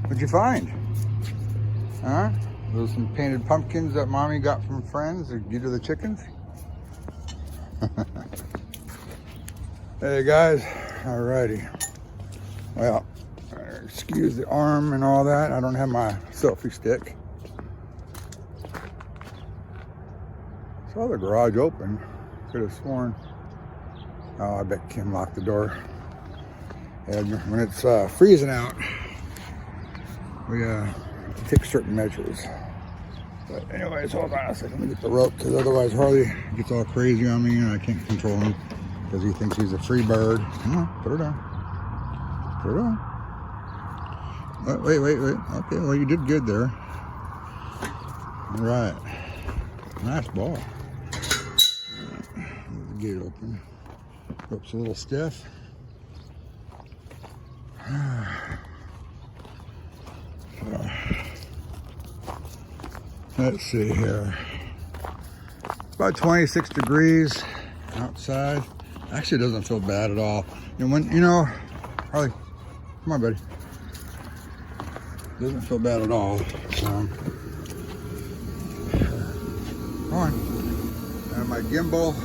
What'd you find? Huh? Those some painted pumpkins that mommy got from friends to give to the chickens? Hey guys, alrighty. Well, excuse the arm and all that. I don't have my selfie stick. Saw the garage open. Could have sworn. Oh, I bet Kim locked the door. And when it's freezing out, we take certain measures. But anyways, hold on a second. Let me get the rope, because otherwise Harley gets all crazy on me and I can't control him because he thinks he's a free bird. Come on, put it on. Put it on. Wait. Okay, well, you did good there. All right. Nice ball. The gate open. Rope's a little stiff. Let's see here. About 26 degrees outside. Actually, it doesn't feel bad at all. And when, Harley, come on, buddy. Doesn't feel bad at all. Come on. And my gimbal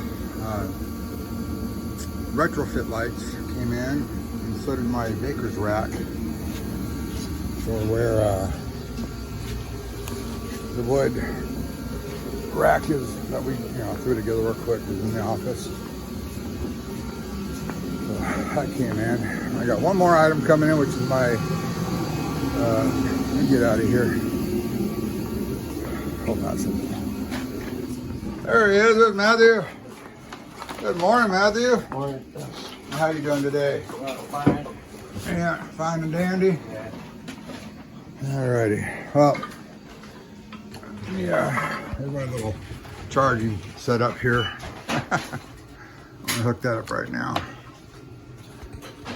retrofit lights came in, and so did my baker's rack for where the wood rack is that we threw together real quick is in the office. So that came in. I got one more item coming in, which is my let me get out of here. Hold on a second. There he is, there's Matthew. Good morning, Matthew. Morning. How you doing today? Fine. Yeah, fine and dandy. Yeah. Alrighty. Well, yeah, here's my little charging setup here. I'm gonna hook that up right now.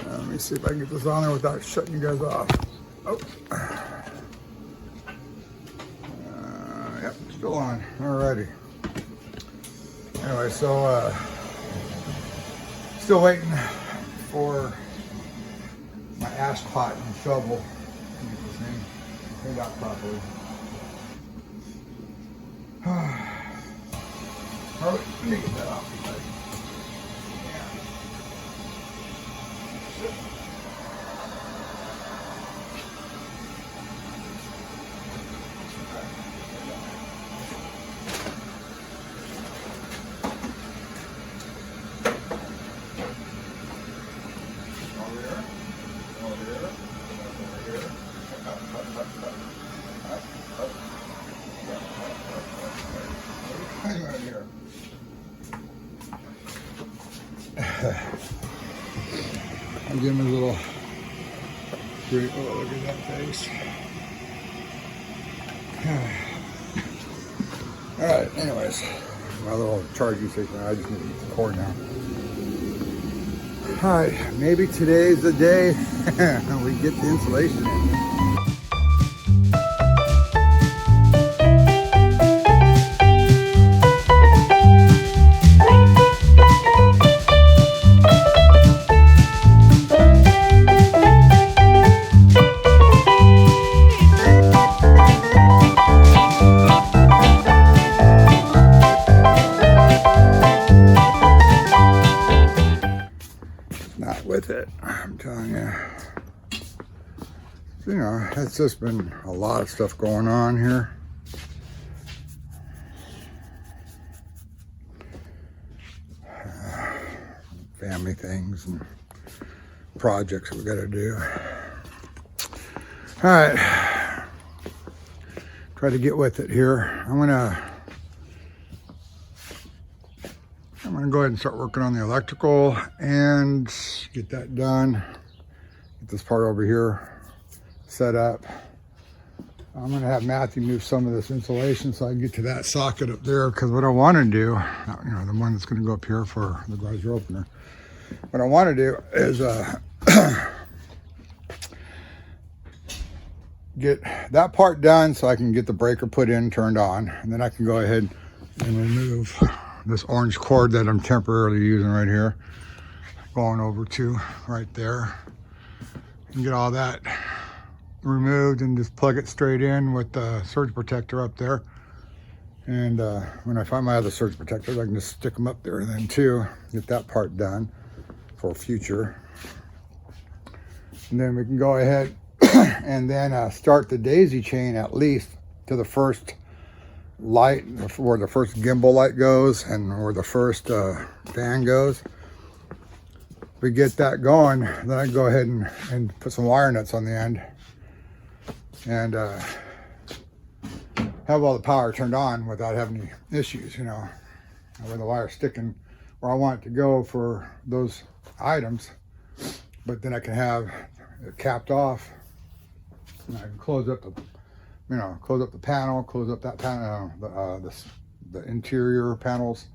Let me see if I can get this on there without shutting you guys off. Oh. Yep, still on. Alrighty. Anyway, so still waiting for my ash pot and shovel to get this thing cleaned out properly. Let me get that off. I'll give him a little treat. Oh, look at that face. All right, anyways, my little charging station. I just need to get the cord now. All right, maybe today's the day we get the insulation in. Not with it, I'm telling you. It's just been a lot of stuff going on here. Family things and projects we gotta do. All right, try to get with it here. I'm gonna go ahead and start working on the electrical and get that done. Get this part over here set up. I'm gonna have Matthew move some of this insulation so I can get to that socket up there, because what I want to do, the one that's gonna go up here for the garage door opener, what I want to do is get that part done so I can get the breaker put in, turned on, and then I can go ahead and remove this orange cord that I'm temporarily using right here, going over to right there, and get all that removed and just plug it straight in with the surge protector up there. And when I find my other surge protectors, I can just stick them up there then too, get that part done for future. And then we can go ahead and then start the daisy chain at least to the first light, where the first gimbal light goes and where the first fan goes. We get that going, then I go ahead and put some wire nuts on the end and have all the power turned on without having any issues, you know, where the wire's sticking where I want it to go for those items. But then I can have it capped off, and I can close up the, you know, close up the panel, close up that panel, the interior panels,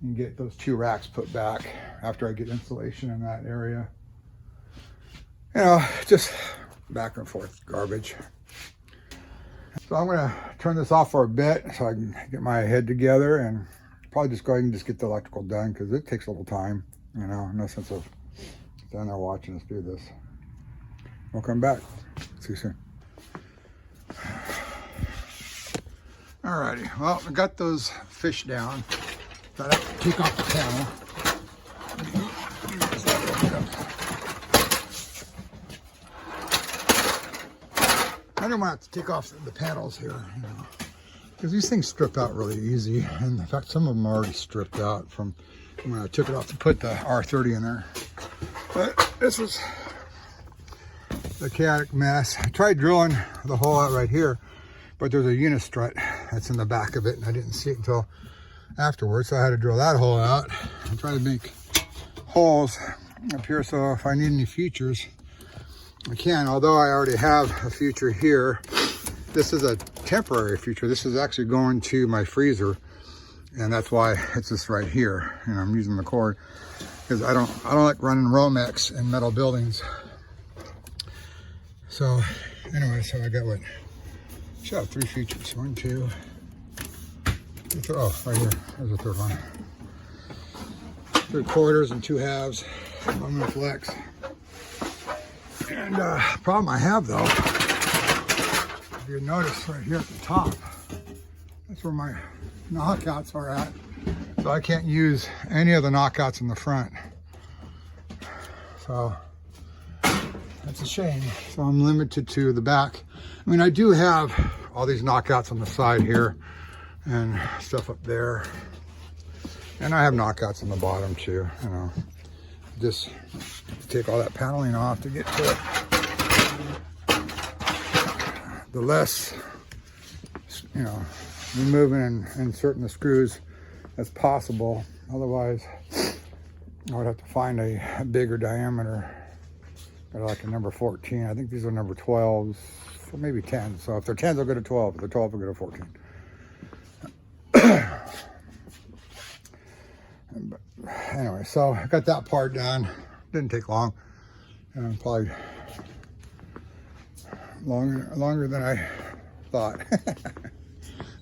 and get those 2 racks put back after I get insulation in that area. You know, just back and forth garbage. So I'm gonna turn this off for a bit so I can get my head together and probably just go ahead and just get the electrical done, because it takes a little time, you know, no sense of down there watching us do this. We'll come back. See you soon. Alrighty, well, I got those fish down. Got to take off the panel. I don't want to take off the panels here, you know, because these things strip out really easy. And in fact, some of them are already stripped out from when I took it off to put the R30 in there. But this was the chaotic mess. I tried drilling the hole out right here, but there's a unistrut that's in the back of it, and I didn't see it until afterwards. So I had to drill that hole out and try to make holes up here, so if I need any futures, I can. Although I already have a future here. This is a temporary future. This is actually going to my freezer, and that's why it's just right here. And I'm using the cord because I don't like running Romex in metal buildings. So anyway, so I got what? Should have 3 features. 1, 2. Oh, right here. There's a 3rd one. 3/4 and 2 halves. Aluminum flex. And problem I have though, if you notice right here at the top, that's where my knockouts are at. So I can't use any of the knockouts in the front. So that's a shame. So I'm limited to the back. I mean, I do have all these knockouts on the side here and stuff up there. And I have knockouts on the bottom too, you know. Just take all that paneling off to get to it. The less, you know, removing and inserting the screws as possible. Otherwise, I would have to find a bigger diameter, like a number 14. I think these are number 12s, or maybe 10. So if they're 10s, they'll go to 12. If they're 12, they'll go to 14. But anyway, so I got that part done. Didn't take long. Probably longer than I thought.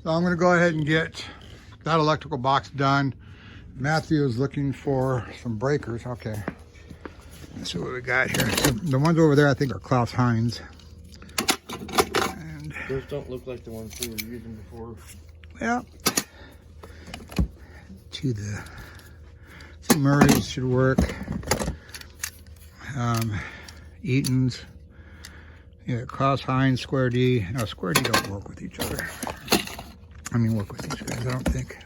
So I'm going to go ahead and get that electrical box done. Matthew is looking for some breakers. Okay. Let's see what we got here. So the ones over there I think are Klaus Heinz. And those don't look like the ones we were using before. Well, to the Murray's should work. Eaton's. Yeah, Klaus Heinz, Square D. No, Square D don't work with each other. I mean, work with these guys, I don't think.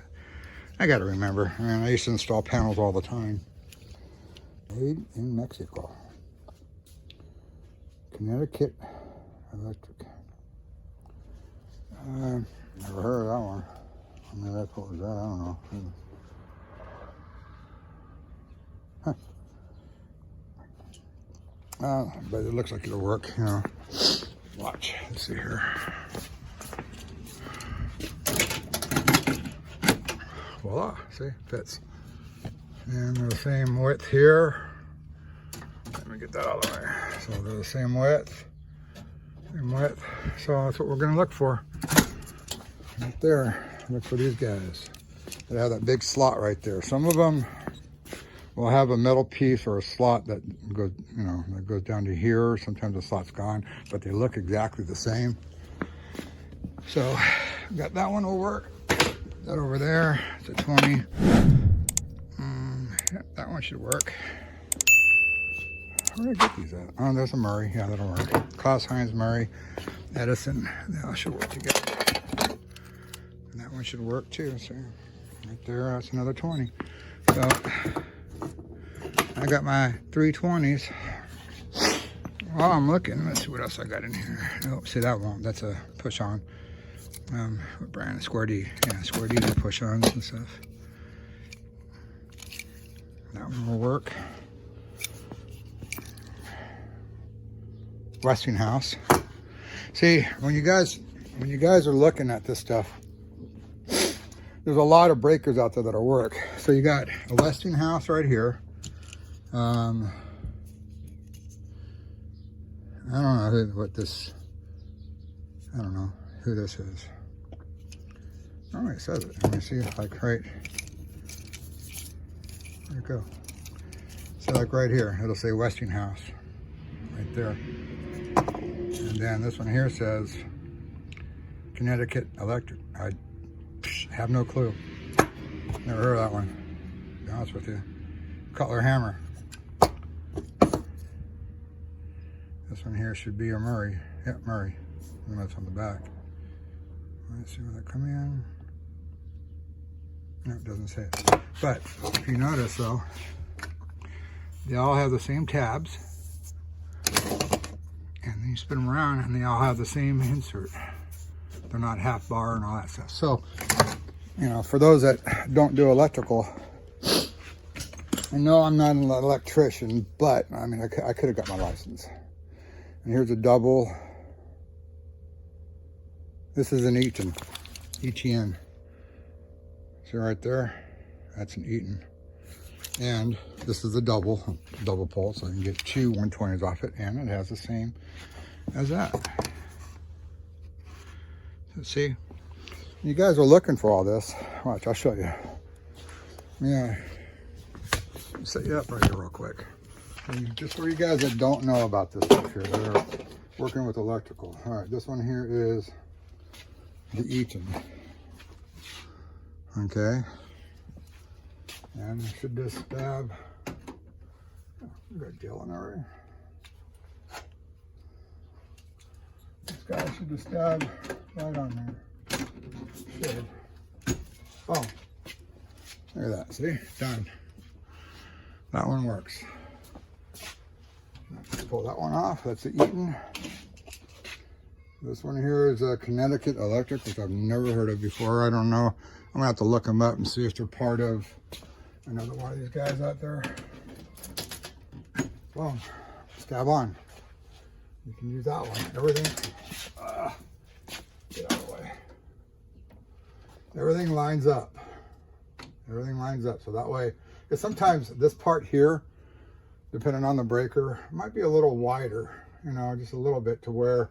I gotta remember. I mean, I used to install panels all the time. Made in Mexico. Connecticut Electric. Never heard of that one. I mean, that's what was that? I don't know. Huh. But it looks like it'll work, you know. Watch. Let's see here. Voila. See? Fits. And they're the same width here. Let me get that out of the way. So they're the same width. Same width. So that's what we're going to look for. Right there. Look for these guys. They have that big slot right there. Some of them will have a metal piece or a slot that goes, you know, that goes down to here. Sometimes the slot's gone, but they look exactly the same. So got that one will work. That over there, it's a 20. Yeah, that one should work. Where did I get these at? Oh, there's a Murray. Yeah, that'll work. Klaus Heinz Murray, Edison. They all should work together. And that one should work too. So right there, that's another 20. So I got my 320s. While I'm looking, let's see what else I got in here. Oh, see, that won't. That's a push on. What brand? Square D. Yeah, Square D to push ons and stuff. That one will work. Westinghouse. See, when you guys are looking at this stuff, there's a lot of breakers out there that'll work. So you got a Westinghouse right here. I don't know what this. I don't know who this is. Oh, it says it. Let me see if like right. Where'd it go? So like right here, it'll say Westinghouse, right there. And then this one here says Connecticut Electric. I have no clue. Never heard of that one, to be honest with you. Cutler Hammer. This one here should be a Murray. Yep, Murray. And that's on the back. Let's see where that come in. No, it doesn't say it. But if you notice though, they all have the same tabs. And then you spin them around and they all have the same insert. They're not half bar and all that stuff. So, you know, for those that don't do electrical, I know I'm not an electrician, but I mean, I could have got my license. And here's a double. This is an Eaton, ETN. See right there? That's an Eaton. And this is a double pole, so I can get two 120s off it, and it has the same as that. So see, you guys are looking for all this. Watch, I'll show you. Yeah, set you up right here real quick. And just for you guys that don't know about this stuff here, that are working with electrical. All right, this one here is the Eaton. Okay. And I should just stab. Oh, we got deal in already. This guy should just stab right on there. Should. Oh, look at that. See, done. That one works. Pull that one off. That's the Eaton. This one here is a Connecticut Electric, which I've never heard of before. I don't know. I'm gonna have to look them up and see if they're part of another one of these guys out there. Boom. Stab on. You can use that one. Everything. Get out of the way. Everything lines up. Everything lines up. So that way, because sometimes this part here, depending on the breaker, might be a little wider, you know, just a little bit to where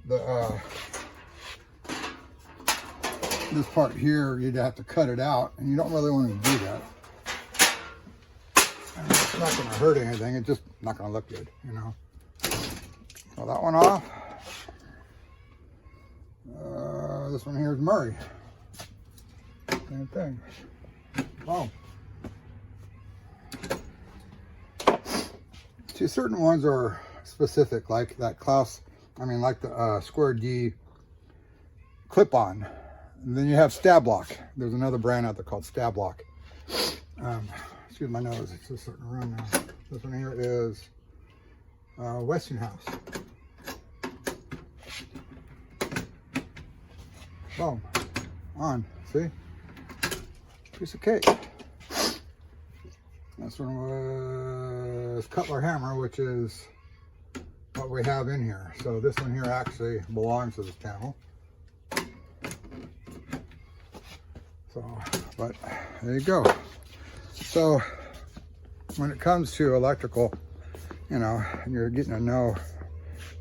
the this part here, you'd have to cut it out, and you don't really want to do that. And it's not going to hurt anything, it's just not going to look good, you know. So that one off. This one here is Murray. Same thing. Oh. See, certain ones are specific, like that Klaus, like the Square D clip-on. And then you have Stab Lock. There's another brand out there called Stab Lock. Excuse my nose, it's just starting to run now. This one here is Westinghouse. Boom. On. See? Piece of cake. This one was Cutler Hammer, which is what we have in here. So this one here actually belongs to this channel. So, but there you go. So when it comes to electrical, you know, and you're getting to know,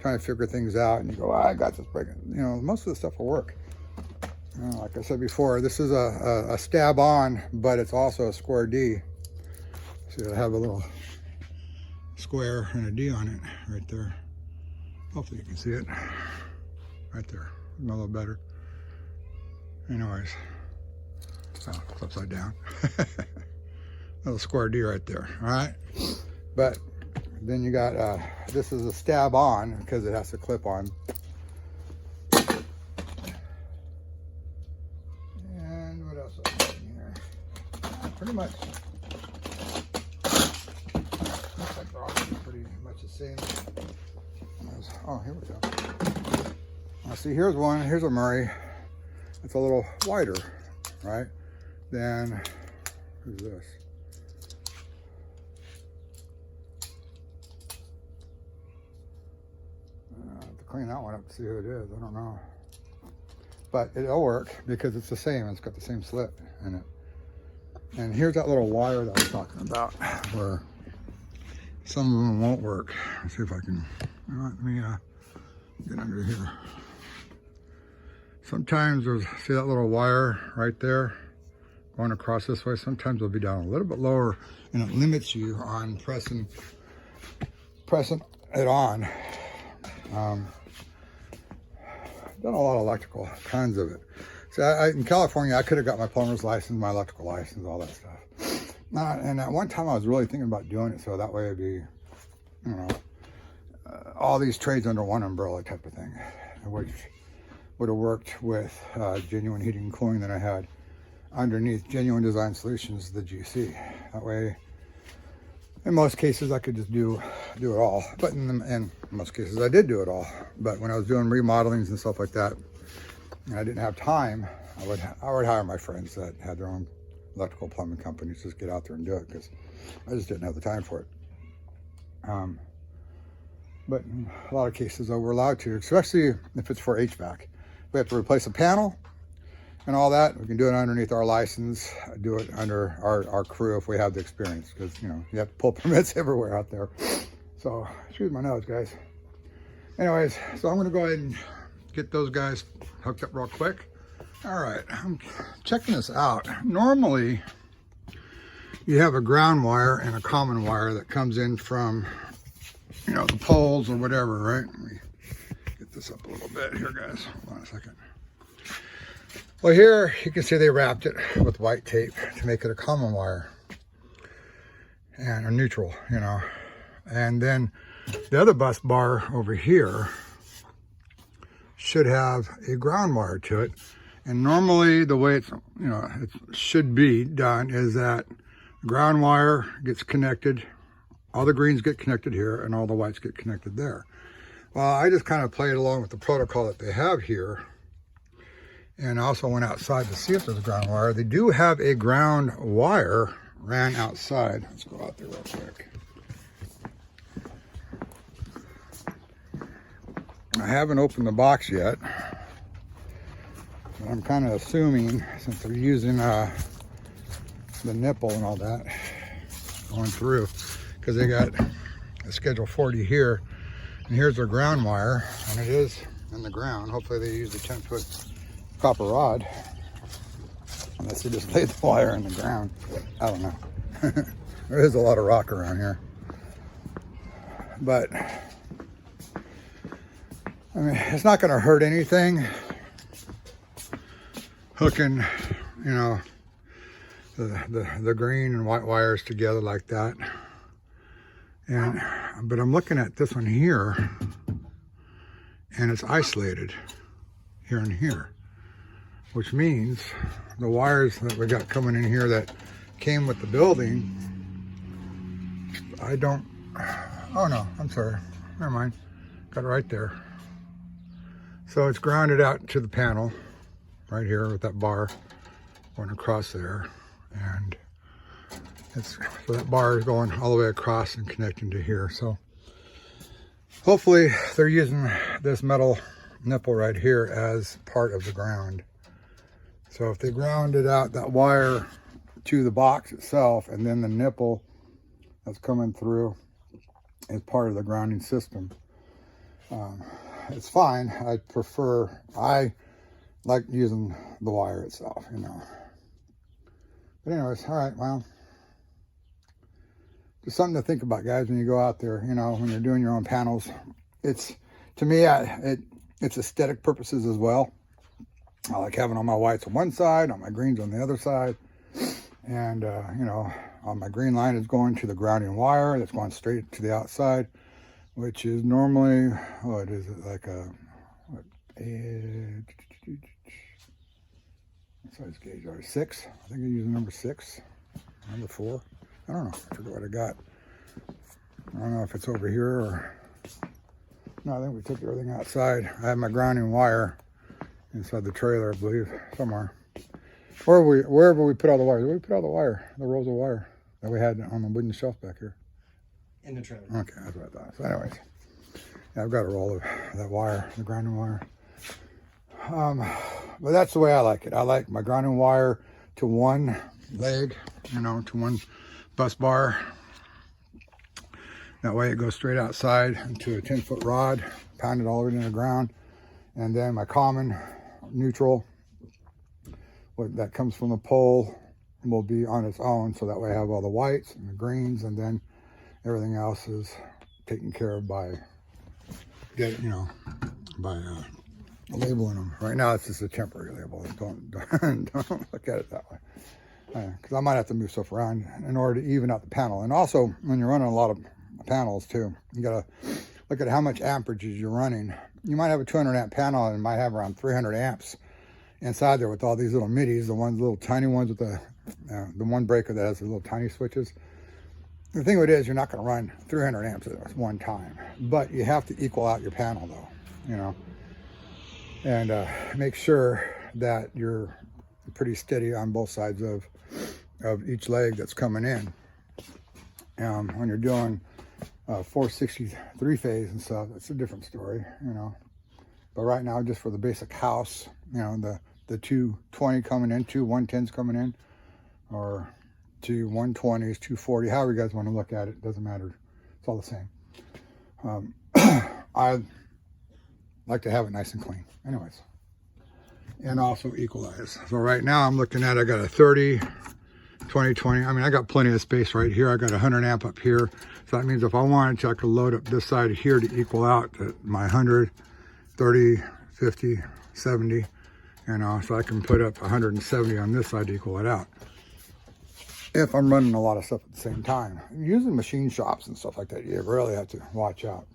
trying to figure things out, and you go, I got this breaking. You know, most of the stuff will work. You know, like I said before, this is a stab on, but it's also a Square D. See, I have a little square and a D on it right there. Hopefully you can see it right there. A little better. Anyways, oh, it's upside down. Little square D right there. All right, but then you got this is a stab on because it has to clip on. And what else I got in here? Pretty much. Looks like they're all pretty much the same. Oh, here we go. Now see, here's one. Here's a Murray. It's a little wider, right? Then, who's this? I have to clean that one up to see who it is. I don't know. But it'll work because it's the same. It's got the same slit in it. And here's that little wire that I was talking about where some of them won't work. Let's see if I can, you know, let me get under here. Sometimes there's, see that little wire right there going across this way? Sometimes it'll be down a little bit lower and it limits you on pressing it on. Done a lot of electrical, tons of it. So in California, I could have got my plumber's license, my electrical license, all that stuff. And at one time I was really thinking about doing it so that way it'd be, you know, all these trades under one umbrella type of thing, which would have worked with Genuine Heating and Cooling that I had underneath Genuine Design Solutions, the GC. That way, in most cases, I could just do it all. But in most cases, I did do it all. But when I was doing remodelings and stuff like that, and I didn't have time, I would hire my friends that had their own electrical plumbing companies, just get out there and do it because I just didn't have the time for it. But in a lot of cases, though, we're allowed to, especially if it's for HVAC. We have to replace a panel and all that. We can do it underneath our license, do it under our crew if we have the experience, because, you know, you have to pull permits everywhere out there. So, excuse my nose, guys. Anyways, so I'm going to go ahead and get those guys hooked up real quick. All right, I'm checking this out. Normally, you have a ground wire and a common wire that comes in from, you know, the poles or whatever, right? Let me get this up a little bit here, guys. Hold on a second. Well, here you can see they wrapped it with white tape to make it a common wire and a neutral, you know. And then the other bus bar over here should have a ground wire to it. And normally the way it's, you know, it should be done is that the ground wire gets connected, all the greens get connected here, and all the whites get connected there. Well, I just kind of played along with the protocol that they have here. And I also went outside to see if there's a ground wire. They do have a ground wire ran outside. Let's go out there real quick. I haven't opened the box yet. But I'm kind of assuming, since they're using the nipple and all that going through, because they got a schedule 40 here, and here's their ground wire, and it is in the ground. Hopefully they use a 10-foot copper rod, unless they just laid the wire in the ground. I don't know. There is a lot of rock around here, but I mean, it's not going to hurt anything hooking, you know, the green and white wires together like that. And but I'm looking at this one here, and it's isolated here and here, which means the wires that we got coming in here that came with the building, I don't, oh no, I'm sorry, never mind, got it right there. So it's grounded out to the panel right here with that bar going across there, and it's, so that bar is going all the way across and connecting to here. So hopefully they're using this metal nipple right here as part of the ground. So if they grounded out that wire to the box itself, and then the nipple that's coming through is part of the grounding system, it's fine. I like using the wire itself, you know. But anyways, all right, well, just something to think about, guys, when you go out there, you know, when you're doing your own panels. It's, to me, it's aesthetic purposes as well. I like having all my whites on one side, all my greens on the other side. And, you know, all my green line is going to the grounding wire that's going straight to the outside, which is normally, what is it, like a, what size gauge are 6? I think I use number 6, number 4. I don't know. I forget what I got. I don't know if it's over here or... No, I think we took everything outside. I have my grounding wire inside the trailer, I believe, somewhere. Wherever we put all the wires. Where we put all the wire? The rolls of wire that we had on the wooden shelf back here. In the trailer. Okay, that's what I thought. So anyways, yeah, I've got a roll of that wire, the grounding wire. But that's the way I like it. I like my grounding wire to one leg, you know, to one bus bar. That way it goes straight outside into a 10-foot rod, pounded all the way into the ground. And then my common neutral, what that comes from the pole, will be on its own. So that way I have all the whites and the greens, and then everything else is taken care of by, by labeling them. Right now it's just a temporary label. Don't look at it that way. Because I might have to move stuff around in order to even out the panel. And also, when you're running a lot of panels too, you gotta look at how much amperages you're running. You might have a 200 amp panel and might have around 300 amps inside there with all these little midis, the ones, little tiny ones with the one breaker that has the little tiny switches. The thing with it is, you're not going to run 300 amps at one time, but you have to equal out your panel though, you know, and make sure that you're pretty steady on both sides of each leg that's coming in. When you're doing 463 phase and stuff, it's a different story, you know. But right now, just for the basic house, you know, the 220 coming in, 2 110s coming in, or 2 120s, 240, however you guys want to look at it, doesn't matter. It's all the same. I like to have it nice and clean, anyways, and also equalize. So right now I'm looking at, I got a 30, 20, 20. I mean, I got plenty of space right here. I got 100 amp up here. So that means if I wanted to, I could load up this side here to equal out to my 100, 30, 50, 70, you know, so I can put up 170 on this side to equal it out. If I'm running a lot of stuff at the same time. Using machine shops and stuff like that, you really have to watch out.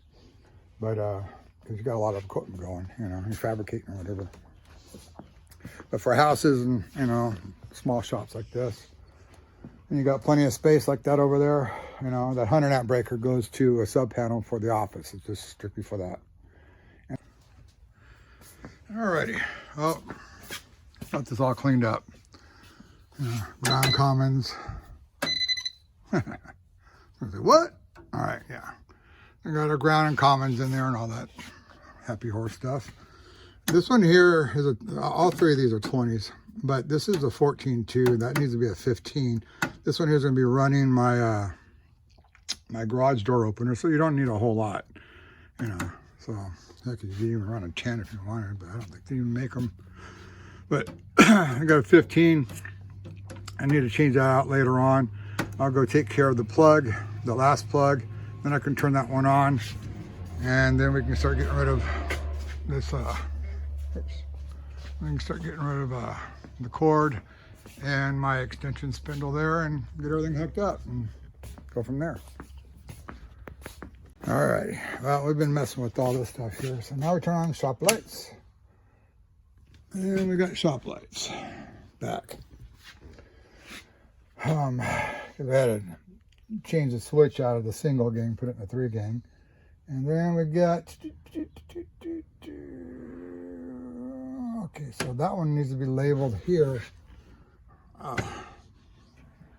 But, because you got a lot of equipment going, you know, you're fabricating or whatever. But for houses and, you know, small shops like this, and you got plenty of space like that over there, you know, that 100 amp breaker goes to a sub panel for the office. It's just strictly for that. Alrighty, well, got this all cleaned up. Ground commons. What? All right, yeah. I got our ground and commons in there and all that happy horse stuff. This one here is all three of these are 20s, but this is a 14.2. That needs to be a 15. This one here is going to be running my my garage door opener, so you don't need a whole lot, you know. So heck, you could even run a 10 if you wanted, but I don't think they even make them. But I got a 15. I need to change that out later on. I'll go take care of the plug, the last plug, then I can turn that one on, and then we can start getting rid of this. We can start getting rid of the cord and my extension spindle there, and get everything hooked up and go from there. All right, well, we've been messing with all this stuff here, so now we turn on the shop lights. And we got shop lights back. Because we had to change the switch out of the single gang, put it in the 3 gang. And then we got, okay, so that one needs to be labeled here. I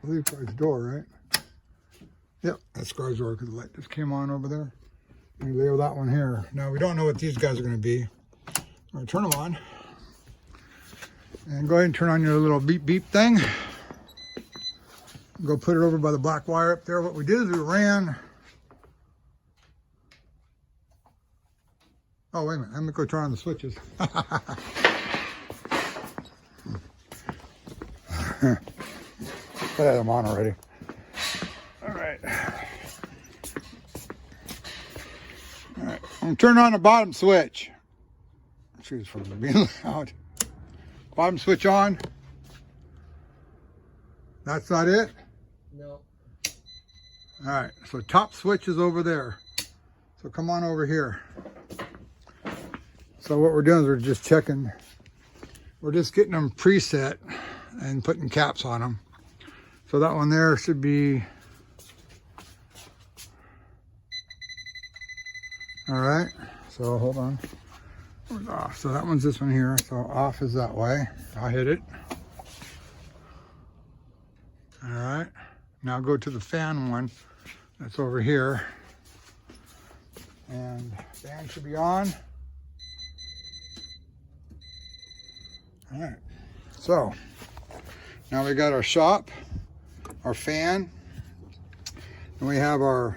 believe garage door, right? Yep, that's garage door, because the light just came on over there. And we label that one here. Now, we don't know what these guys are going to be. I'm going to turn them on. And go ahead and turn on your little beep beep thing. Go put it over by the black wire up there. What we did is we ran. Oh, wait a minute. I'm going to go turn on the switches. I had them on already. All right. I'm turning on the bottom switch. Excuse for being loud. Bottom switch on. That's not it? No. All right, so top switch is over there. So come on over here. So what we're doing is we're just checking. We're just getting them preset and putting caps on them. So that one there should be, all right. So hold on, off. So that one's this one here. So off is that way. I'll hit it. All right, now go to the fan one. That's over here. And fan should be on. All right, so now we got our shop, our fan, and we have our,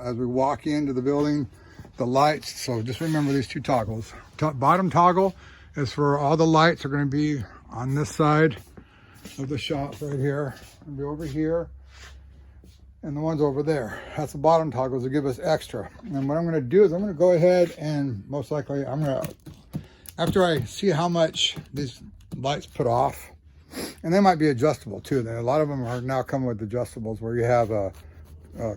as we walk into the building, the lights. So just remember these two toggles. Bottom toggle is for all the lights are going to be on this side of the shop right here. It'll be over here. And the ones over there. That's the bottom toggles to give us extra. And what I'm going to do is I'm going to go ahead and most likely I'm going to, after I see how much these lights put off, and they might be adjustable too. A lot of them are now coming with adjustables where you have a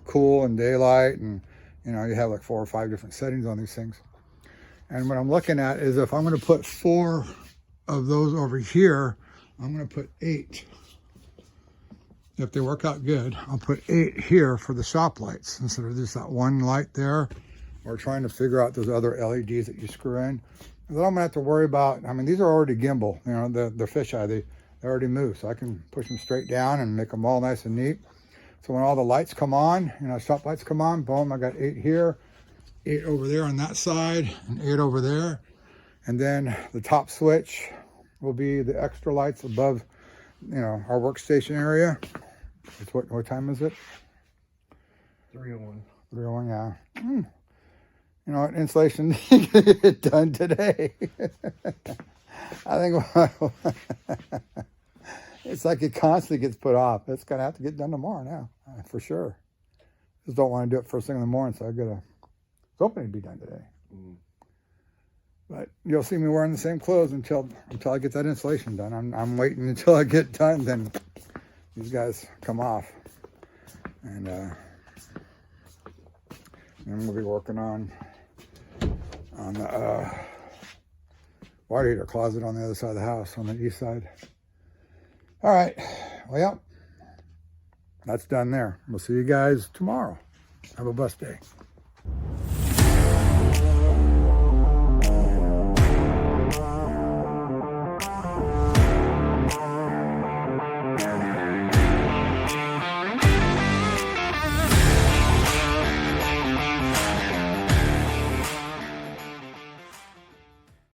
cool and daylight, and you know you have like 4 or 5 different settings on these things. And what I'm looking at is if I'm going to put 4 of those over here, I'm going to put 8. If they work out good, I'll put 8 here for the shop lights instead of just that one light there, or trying to figure out those other LEDs that you screw in. And then I'm gonna have to worry about, I mean, these are already gimbal, you know, the fisheye, they already move, so I can push them straight down and make them all nice and neat. So when all the lights come on, you know, shop lights come on, boom, I got 8 here, 8 over there on that side, and 8 over there. And then the top switch will be the extra lights above, you know, our workstation area. It's what time is it? 3:01. 3:01, yeah. You know what, insulation didn't get done today. I think it's like it constantly gets put off. It's gonna have to get done tomorrow now, for sure. Just don't want to do it first thing in the morning, so I gotta. It's hoping to be done today. But you'll see me wearing the same clothes until I get that insulation done. I'm waiting until I get done, then these guys come off, and then we'll be working on the water heater closet on the other side of the house, on the east side. All right, well, yeah, that's done there. We'll see you guys tomorrow. Have a blessed day.